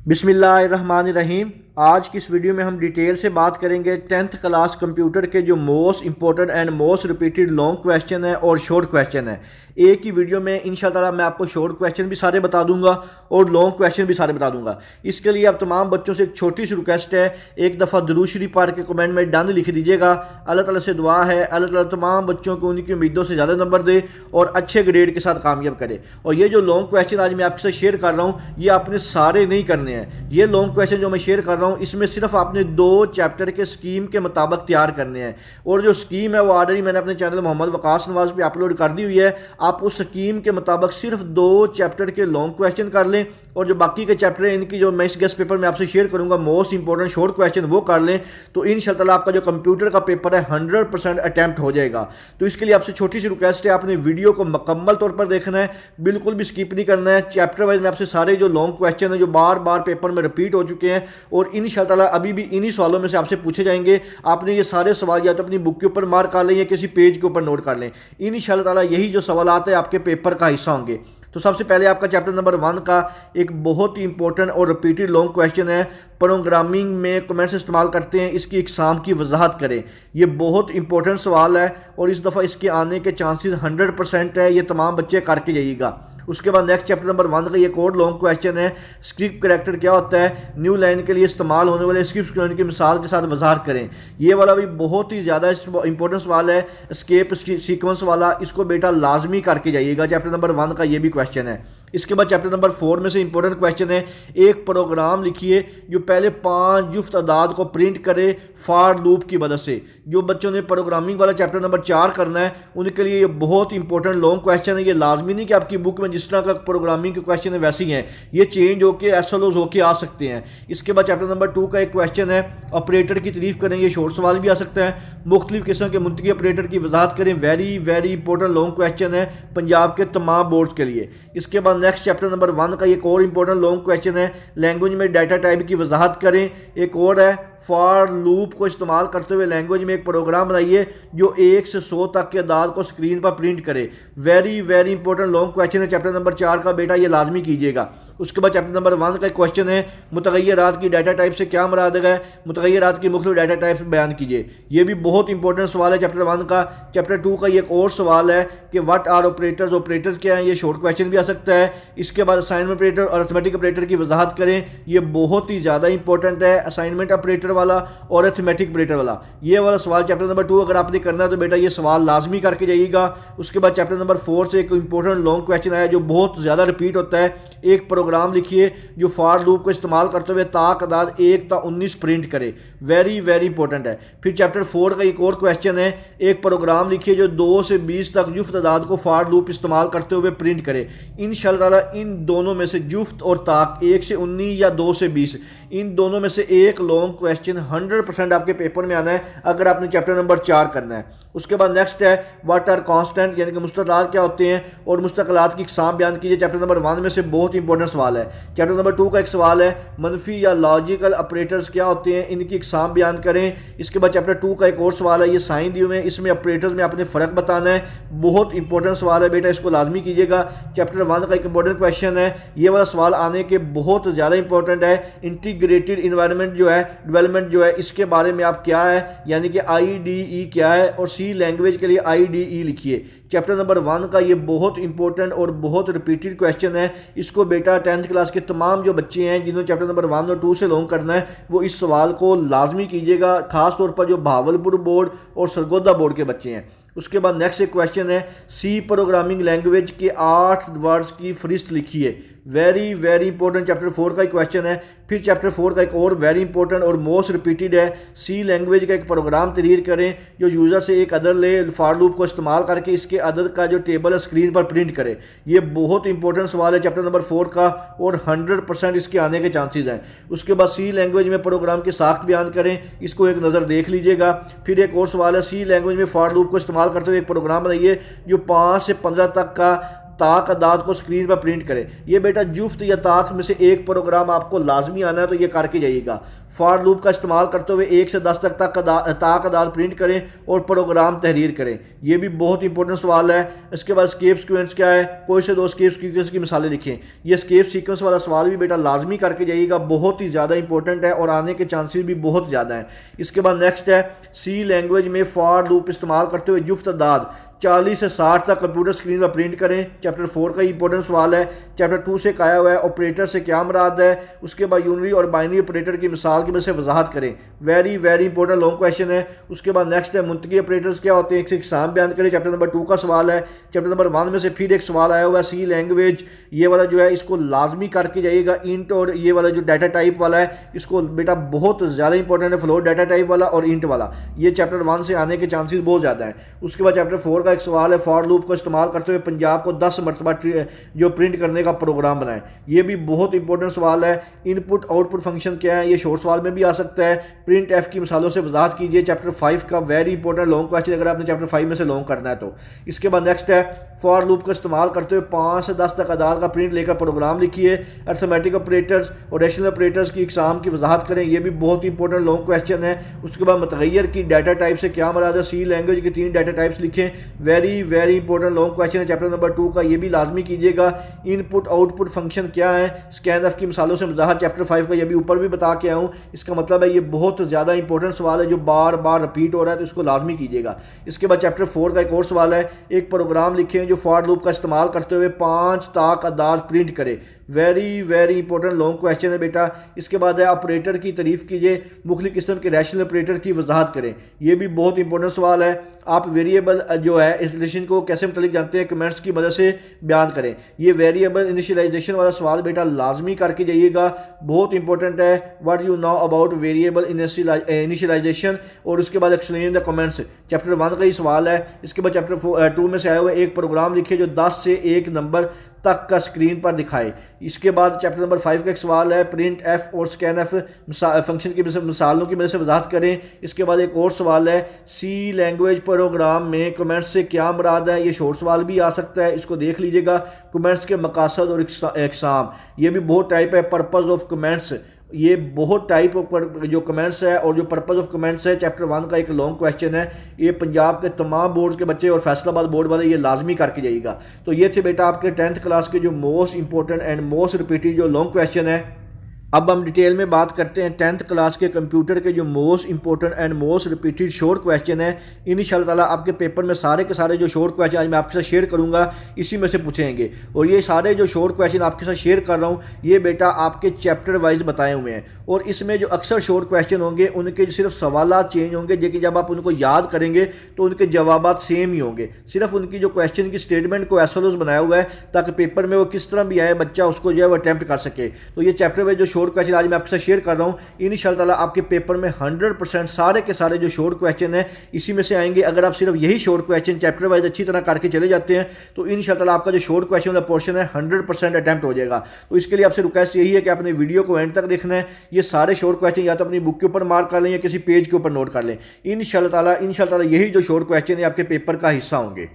बिस्मिल्लाहिर्रहमानिर्रहीम। आज की इस वीडियो में हम डिटेल से बात करेंगे 10th क्लास कंप्यूटर के जो most important and most repeated long question है और शॉर्ट क्वेश्चन है। एक ही वीडियो में इंशाल्लाह मैं आपको शॉर्ट क्वेश्चन भी सारे बता दूंगा और लॉन्ग क्वेश्चन भी सारे बता दूंगा। इसके लिए आप तमाम बच्चों से एक छोटी सी रिक्वेस्ट है, एक दफ़ा दुरूद शरीफ पढ़ के कमेंट में डन लिख दीजिएगा। अल्लाह ताला से दुआ है अल्लाह ताला तमाम बच्चों को उनकी उम्मीदों से ज़्यादा नंबर दे और अच्छे ग्रेड के साथ कामयाब करे। और ये जो लॉन्ग क्वेश्चन आज मैं आपके साथ शेयर कर रहा हूँ, ये आपने सारे नहीं करने हैं। ये लॉन्ग क्वेश्चन जो मैं शेयर कर रहा हूँ, इसमें सिर्फ आपने 2 चैप्टर के स्कीम के मुताबिक तैयार करने हैं। और जो स्कीम है वो ऑलरेडी मैंने अपने चैनल मोहम्मद वकास नवाज पे अपलोड कर दी हुई है। आप उस स्कीम के मुताबिक सिर्फ 2 चैप्टर के लॉन्ग क्वेश्चन कर लें और जो बाकी के चैप्टर हैं इनकी जो मैं इस गेस्ट पेपर में आपसे शेयर करूंगा मोस्ट इंपॉर्टेंट शॉर्ट क्वेश्चन वो कर लें, तो इंशाल्लाह आपका जो कंप्यूटर का पेपर है 100% अटैम्प्ट हो जाएगा। तो इसके लिए आपसे छोटी सी रिक्वेस्ट है, आपने वीडियो को मुकम्मल तौर पर देखना है, बिल्कुल भी स्किप नहीं करना है। चैप्टर वाइज मैं आपसे सारे जो लॉन्ग क्वेश्चन है जो बार बार पेपर में रिपीट हो चुके हैं और इंशाल्लाह अभी भी इन्हीं सवालों में से आपसे पूछे जाएंगे, आपने ये सारे सवाल या तो अपनी बुक के ऊपर मार्क कर लें या किसी पेज के ऊपर नोट कर लें। इंशाल्लाह यही जो सवाल आते हैं आपके पेपर का हिस्सा होंगे। तो सबसे पहले आपका चैप्टर नंबर 1 का एक बहुत ही इंपॉर्टेंट और रिपीटेड लॉन्ग क्वेश्चन है, प्रोग्रामिंग में कमेंट्स इस्तेमाल करते हैं, इसकी इकसाम की वजाहत करें। ये बहुत इंपॉर्टेंट सवाल है और इस दफ़ा इसके आने के चांसेस 100% है। ये तमाम बच्चे करके जाइएगा। उसके बाद नेक्स्ट चैप्टर नंबर 1 का ये कोड लॉन्ग क्वेश्चन है, स्क्रिप्ट कैरेक्टर क्या होता है, न्यू लाइन के लिए इस्तेमाल होने वाले स्क्रिप्ट की मिसाल के साथ वजाहत करें। ये वाला भी बहुत ही ज़्यादा इंपॉर्टेंट सवाल है, एस्केप सीक्वेंस वाला, इसको बेटा लाजमी करके जाइएगा। चैप्टर नंबर 1 का ये भी क्वेश्चन है। इसके बाद चैप्टर नंबर 4 में से इंपॉर्टेंट क्वेश्चन है, एक प्रोग्राम लिखिए जो पहले 5 जुफ्त अदाद को प्रिंट करे फॉर लूप की मदद से। जो बच्चों ने प्रोग्रामिंग वाला चैप्टर नंबर 4 करना है उनके लिए ये बहुत इंपॉर्टेंट लॉन्ग क्वेश्चन है। ये लाजमी नहीं कि आपकी बुक में जिस तरह का प्रोग्रामिंग के क्वेश्चन है वैसे ही हैं, ये चेंज होकर एसएलओज होकर आ सकते हैं। इसके बाद चैप्टर नंबर 2 का एक क्वेश्चन है, ऑपरेटर की तारीफ करें, ये शॉर्ट सवाल भी आ सकता है। मुख्तलिफ किस्म के मुंतकी ऑपरेटर की वजाहत करें, very very important long question है पंजाब के तमाम बोर्ड्स के लिए। इसके बाद नेक्स्ट चैप्टर नंबर 1 का एक और इंपॉर्टेंट लॉन्ग क्वेश्चन है, लैंग्वेज में डाटा टाइप की वजाहत करें। एक और है, फॉर लूप को इस्तेमाल करते हुए लैंग्वेज में एक प्रोग्राम बनाइए जो 1 से 100 तक के अदाद को स्क्रीन पर प्रिंट करे। Very very important long question है चैप्टर नंबर 4 का, बेटा ये लाजमी कीजिएगा। उसके बाद चैप्टर नंबर 1 का एक क्वेश्चन है, मुतगय्यरात की डाटा टाइप से क्या मुराद है, मुतगय्यरात की मुख्तलिफ डाटा टाइप बयान कीजिए। ये भी बहुत इंपॉर्टेंट सवाल है चैप्टर 1 का। चैप्टर 2 का एक और सवाल है कि व्हाट आर ऑपरेटर्स, ऑपरेटर्स क्या हैं, ये शॉर्ट क्वेश्चन भी आ सकता है। इसके बाद असाइनमेंट ऑपरेटर और अरिथमेटिक ऑपरेटर की वजाहत करें, ये बहुत ही ज़्यादा इंपॉर्टेंट है, असाइनमेंट ऑपरेटर वाला और अरिथमेटिक ऑपरेटर वाला। ये वाला सवाल चैप्टर नंबर 2 अगर आपने करना है तो बेटा ये सवाल लाजमी करके जाइएगा। उसके बाद चैप्टर नंबर 4 से एक इंपॉर्टेंट लॉन्ग क्वेश्चन आया जो बहुत ज़्यादा रिपीट होता है, एक प्रोग्राम लिखिए जो फॉर लूप को इस्तेमाल करते हुए ताक अदाद 1 ता 19 प्रिंट करे। वेरी वेरी इंपॉर्टेंट है। फिर चैप्टर 4 का एक और क्वेश्चन है, एक प्रोग्राम लिखिए जो 2 से 20 तक जुफ्त अदाद को फॉर लूप इस्तेमाल करते हुए प्रिंट करे। इंशाल्लाह इन दोनों में से जुफ्त और ताक 1 से 19 या 2 से 20, इन दोनों में से एक लॉन्ग क्वेश्चन 100% आपके पेपर में आना है अगर आपने चैप्टर नंबर 4 करना है। उसके बाद नेक्स्ट है, व्हाट आर कांस्टेंट, यानी कि मुस्तक़िलात क्या होते हैं और मुस्तक़िलात की इक़साम बयान कीजिए। चैप्टर नंबर 1 में से बहुत इंपॉर्टेंट सवाल है। चैप्टर नंबर 2 का एक सवाल है, मनफी या लॉजिकल ऑपरेटर्स क्या होते हैं, इनकी इक़साम बयान करें। इसके बाद चैप्टर 2 का एक और सवाल है, ये साइन दिए हुए हैं, इसमें ऑपरेटर्स में आपने फ़र्क बताना है। बहुत इंपॉर्टेंट सवाल है बेटा, इसको लाजमी कीजिएगा। चैप्टर 1 का एक इंपॉर्टेंट क्वेश्चन है, ये वाला सवाल आने के बहुत ज़्यादा इंपॉर्टेंट है, इंटीग्रेटेड इन्वायरमेंट जो है, डेवलपमेंट जो है, इसके बारे में आप क्या है, यानी कि IDE क्या है और सी लैंग्वेज के लिए IDE लिखिए। चैप्टर नंबर 1 का ये बहुत इंपॉर्टेंट और बहुत रिपीटेड क्वेश्चन है। इसको बेटा 10th क्लास के तमाम जो बच्चे हैं जिन्होंने चैप्टर नंबर 1 और 2 से लॉन्ग करना है वो इस सवाल को लाजमी कीजिएगा, खास तौर पर जो भावलपुर बोर्ड और सरगोदा बोर्ड के बच्चे हैं। उसके बाद नेक्स्ट एक क्वेश्चन है, सी प्रोग्रामिंग लैंग्वेज के 8 वर्ड्स की फहरिस्त लिखिए। वेरी वेरी इंपॉर्टेंट चैप्टर 4 का एक क्वेश्चन है। फिर चैप्टर 4 का एक और वेरी इंपॉर्टेंट और मोस्ट रिपीटेड है, सी लैंग्वेज का एक प्रोग्राम तैयार करें जो यूज़र से एक अदद ले, फॉर लूप को इस्तेमाल करके इसके अदद का जो टेबल है स्क्रीन पर प्रिंट करे। ये बहुत इंपॉर्टेंट सवाल है चैप्टर नंबर 4 का और 100% इसके आने के चांसेस हैं। उसके बाद सी लैंग्वेज में प्रोग्राम की साख्त बयान करें, इसको एक नज़र देख लीजिएगा। फिर एक और सवाल है, सी लैंग्वेज में फॉर लूप को इस्तेमाल करते हुए एक प्रोग्राम बनाइए जो 5 से 15 तक का ताक अदाद को स्क्रीन पर प्रिंट करे। ये बेटा जुफ्त या ताक में से एक प्रोग्राम आपको लाजमी आना है, तो ये करके जाइएगा। फॉर लूप का इस्तेमाल करते हुए 1 से 10 तक ताकदार प्रिंट करें और प्रोग्राम तहरीर करें। ये भी बहुत इंपॉर्टेंट सवाल है। इसके बाद स्केप सीक्वेंस क्या है, कोई से दो स्केप सीक्वेंस की मिसालें लिखें। ये स्केप सीक्वेंस वाला सवाल भी बेटा लाजमी करके जाइएगा, बहुत ही ज़्यादा इंपॉर्टेंट है और आने के चांसेस भी बहुत ज़्यादा हैं। इसके बाद नेक्स्ट है सी लैंग्वेज में फॉर लूप इस्तेमाल करते हुए जुफ्त तादाद 40 से 60 तक कंप्यूटर स्क्रीन पर प्रिंट करें। चैप्टर 4 का इंपॉर्टेंट सवाल है। चैप्टर 2 से आया हुआ है ऑपरेटर से क्या मुराद है। उसके बाद यूनरी और बाइनरी ऑपरेटर की मिसाल की वजह से वजाहत करें। Very very important long question है। उसके बाद नेक्स्ट है मुंतकी ऑपरेटर्स क्या होते हैं, एक से एग्जाम बयान करें। चैप्टर नंबर 2 का सवाल है। चैप्टर नंबर 1 में से फिर एक सवाल आया हुआ है सी लैंग्वेज, ये वाला जो है इसको लाजमी करके जाइएगा। इंट और ये वाला जो डाटा टाइप वाला है इसको बेटा बहुत ज़्यादा इंपॉर्टेंट है, फ्लोट डाटा टाइप वाला और इंट वाला, ये चैप्टर 1 से आने के चांसेस बहुत ज़्यादा है। उसके बाद चैप्टर 4 का एक सवाल है फॉर लूप को इस्तेमाल करते हुए पंजाब को 10 मरतबा जो प्रिंट करने का प्रोग्राम बनाएं। ये भी बहुत इंपॉर्टेंट सवाल है। इनपुट आउटपुट फंक्शन क्या है, ये शॉर्ट सवाल में भी आ सकता है। प्रिंट एफ की मिसालों से वजाहत कीजिए। चैप्टर 5 का वेरी इंपॉर्टेंट लॉन्ग क्वेश्चन, अगर आपने चैप्टर 5 में से लॉन्ग करना है तो। इसके बाद नेक्स्ट है फॉर लूप का इस्तेमाल करते हुए 5 से 10 तक आदार का प्रिंट लेकर प्रोग्राम लिखिए। अर्थमेटिक ऑपरेटर्स और रेशनल ऑपरेटर्स की इकसाम की वजाहत करें। ये भी बहुत इंपॉर्टेंट लॉन्ग क्वेश्चन है। उसके बाद मुतगैर की डाटा टाइप से क्या मुराद है, सी लैंग्वेज की 3 डाटा टाइप्स लिखें। Very very important long question है चैप्टर नंबर 2 का, ये भी लाजमी कीजिएगा। इनपुट आउटपुट फंक्शन क्या है, स्कैन एफ की मिसालों से वजाहत चैप्टर 5 का, ये भी ऊपर भी बता के आऊँ। इसका मतलब है ये बहुत ज़्यादा इंपॉर्टेंट सवाल है जो बार बार रिपीट हो रहा है, तो इसको लाजमी कीजिएगा। इसके बाद चैप्टर 4 का एक और सवाल है, एक प्रोग्राम लिखें जो फॉर लूप का इस्तेमाल करते हुए 5 ताक अदाद प्रिंट करे। Very very important long question है बेटा। इसके बाद है ऑपरेटर की तारीफ कीजिए, मुख्तलिफ किस्म के रैशनल ऑपरेटर की वजाहत करें। ये भी बहुत इंपॉर्टेंट सवाल है। आप वेरिएबल जो है इंस्टॉलेशन को कैसे मुतल्लिक जानते हैं, कमेंट्स की मदद से बयान करें। ये वेरिएबल इनिशियलाइजेशन वाला सवाल बेटा लाजमी करके जाइएगा, बहुत इंपॉर्टेंट है। What you know about variable initialization, और उसके बाद एक्सप्लेन द कमेंट्स, चैप्टर 1 का ही सवाल है। इसके बाद चैप्टर 2 में से आया हुआ एक प्रोग्राम लिखिए जो 10 से 1 नंबर तक का स्क्रीन पर दिखाए। इसके बाद चैप्टर नंबर 5 का एक सवाल है प्रिंट एफ और स्कैन एफ फंक्शन की मिसालों की मदद से वजाहत करें। इसके बाद एक और सवाल है सी लैंग्वेज प्रोग्राम में कमेंट्स से क्या मुराद है, ये शॉर्ट सवाल भी आ सकता है, इसको देख लीजिएगा। कमेंट्स के मकासद और इकसाम, ये भी बहुत टाइप है। पर्पज़ ऑफ कमेंट्स, ये बहुत टाइप ऑफ जो कमेंट्स है और जो पर्पस ऑफ कमेंट्स है, चैप्टर 1 का एक लॉन्ग क्वेश्चन है। ये पंजाब के तमाम बोर्ड के बच्चे और फैसलाबाद बोर्ड वाले ये लाजमी करके जाइएगा। तो ये थे बेटा आपके 10th क्लास के जो most important and most repeated जो लॉन्ग क्वेश्चन है। अब हम डिटेल में बात करते हैं 10th क्लास के कंप्यूटर के जो most important and most repeated short question है। इंशाअल्लाह ताला आपके पेपर में सारे के सारे जो शॉर्ट क्वेश्चन आज मैं आपके साथ शेयर करूंगा इसी में से पूछेंगे। और ये सारे जो शॉर्ट क्वेश्चन आपके साथ शेयर कर रहा हूँ ये बेटा आपके चैप्टर वाइज बताए हुए हैं। और इसमें जो अक्सर शॉर्ट क्वेश्चन होंगे उनके सिर्फ सवालात चेंज होंगे, लेकिन जब आप उनको याद करेंगे तो उनके जवाबात सेम ही होंगे। सिर्फ उनकी जो क्वेश्चन की स्टेटमेंट को एसएलओस बनाया हुआ है ताकि पेपर में वो किस तरह भी आए बच्चा उसको जो है वो अटैम्प्ट कर सके। तो ये चैप्टर वाइज जो शॉर्ट क्वेश्चन आज मैं आपके साथ शेयर कर रहा हूँ इंशाअल्लाह ताला आपके पेपर में 100% सारे के सारे जो शॉर्ट क्वेश्चन है इसी में से आएंगे। अगर आप सिर्फ यही शॉर्ट क्वेश्चन चैप्टर वाइज अच्छी तरह करके चले जाते हैं तो इंशाअल्लाह ताला आपका जो शॉर्ट क्वेश्चन वाला पोर्शन है 100% अटैम्प्ट हो जाएगा। तो इसके लिए आपसे रिक्वेस्ट यही है कि आपने वीडियो को एंड तक देखना है। ये सारे शॉर्ट क्वेश्चन या तो अपनी बुक के ऊपर मार्क कर लें या किसी पेज के ऊपर नोट कर लें। इंशाअल्लाह ताला यही जो शॉर्ट क्वेश्चन है आपके पेपर का हिस्सा होंगे।